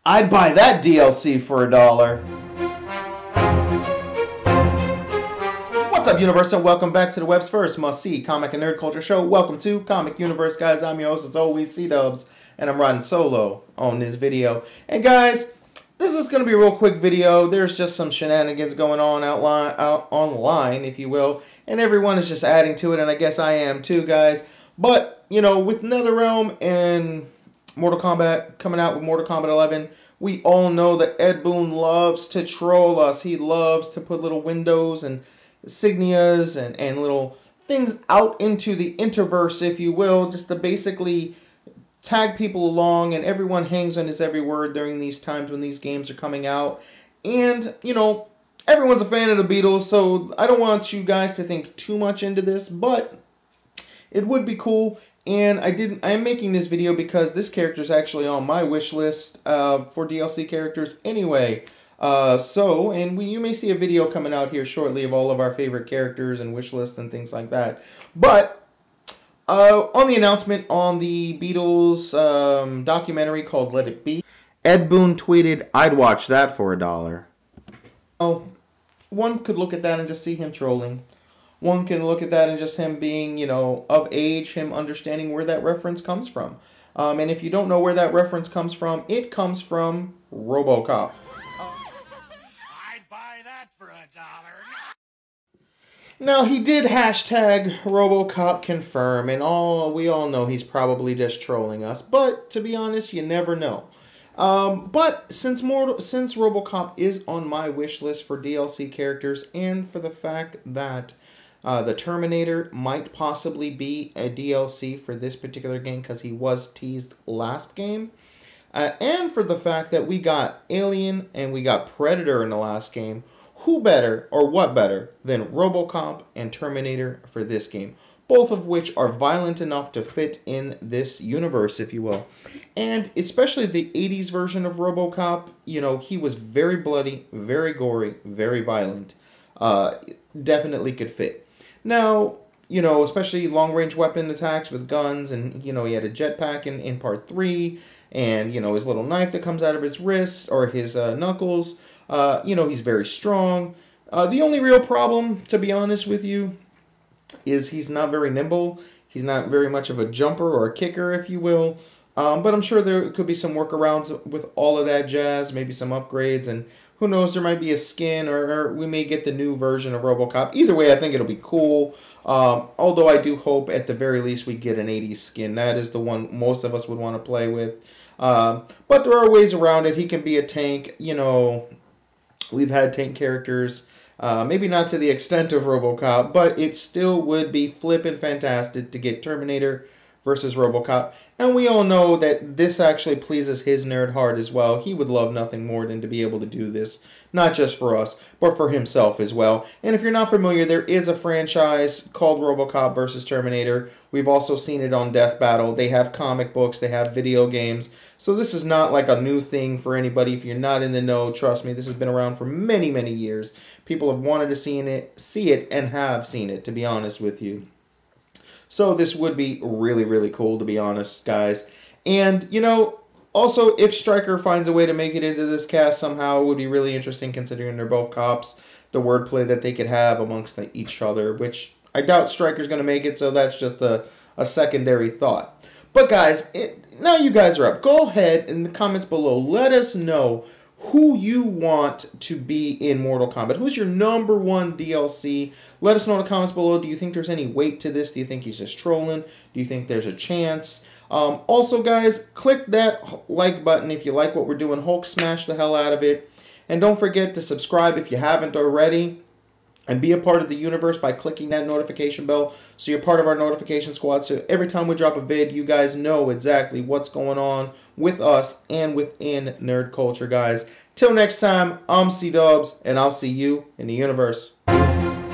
I'd buy that DLC for $1. What's up, Universe, and welcome back to the web's first must-see comic and nerd culture show. Welcome to Comic Universe, guys. I'm your host, as always, C-Dubs, and I'm riding solo on this video. And guys, this is going to be a real quick video. There's just some shenanigans going on out online, if you will, and everyone is just adding to it, and I guess I am too, guys. But, you know, with NetherRealm and Mortal Kombat coming out with Mortal Kombat 11, we all know that Ed Boon loves to troll us. He loves to put little windows and insignias and little things out into the interverse, if you will, just to basically tag people along, and everyone hangs on his every word during these times when these games are coming out. And, you know, everyone's a fan of the Beatles, so I don't want you guys to think too much into this, but it would be cool. And I'm making this video because this character is actually on my wish list for DLC characters anyway. You may see a video coming out here shortly of all of our favorite characters and wish lists and things like that. But on the announcement on the Beatles documentary called Let It Be, Ed Boon tweeted, "I'd watch that for $1." Oh, one could look at that and just see him trolling. One can look at that and just him being, you know, of age, him understanding where that reference comes from. And if you don't know where that reference comes from, it comes from Robocop. I'd buy that for $1. Now, he did hashtag Robocop confirm, and we all know he's probably just trolling us. But, to be honest, you never know. But since Robocop is on my wish list for DLC characters, and for the fact that the Terminator might possibly be a DLC for this particular game because he was teased last game, and for the fact that we got Alien and we got Predator in the last game, who better or what better than Robocop and Terminator for this game? Both of which are violent enough to fit in this universe, if you will. And especially the 80s version of Robocop, you know, he was very bloody, very gory, very violent. Definitely could fit. Now, you know, especially long-range weapon attacks with guns, and, you know, he had a jetpack in Part 3, and, you know, his little knife that comes out of his wrist, or his knuckles. You know, he's very strong. The only real problem, to be honest with you, is he's not very nimble. He's not very much of a jumper or a kicker, if you will. But I'm sure there could be some workarounds with all of that jazz, maybe some upgrades, and who knows, there might be a skin, or we may get the new version of Robocop. Either way, I think it'll be cool. Although I do hope at the very least we get an 80s skin. That is the one most of us would want to play with. But there are ways around it. He can be a tank. You know, we've had tank characters. Maybe not to the extent of Robocop, but it still would be flippin' fantastic to get Terminator versus Robocop. And we all know that this actually pleases his nerd heart as well. He would love nothing more than to be able to do this, not just for us, but for himself as well. And if you're not familiar, there is a franchise called Robocop versus Terminator. We've also seen it on Death Battle. They have comic books, they have video games. So this is not like a new thing for anybody. If you're not in the know, trust me, this has been around for many, many years. People have wanted to see it, and have seen it, to be honest with you. So this would be really, really cool, to be honest, guys. And, you know, also, if Stryker finds a way to make it into this cast somehow, it would be really interesting, considering they're both cops. The wordplay that they could have amongst each other, which I doubt Stryker's going to make it, so that's just a secondary thought. But, guys, now you guys are up. Go ahead in the comments below. Let us know who you want to be in Mortal Kombat. Who's your #1 DLC? Let us know in the comments below. Do you think there's any weight to this? Do you think he's just trolling? Do you think there's a chance? Also, guys, click that like button if you like what we're doing. Hulk smash the hell out of it. And don't forget to subscribe if you haven't already. And be a part of the universe by clicking that notification bell so you're part of our notification squad. So every time we drop a vid, you guys know exactly what's going on with us and within nerd culture, guys. Till next time, I'm C-Dubs, and I'll see you in the universe. Peace.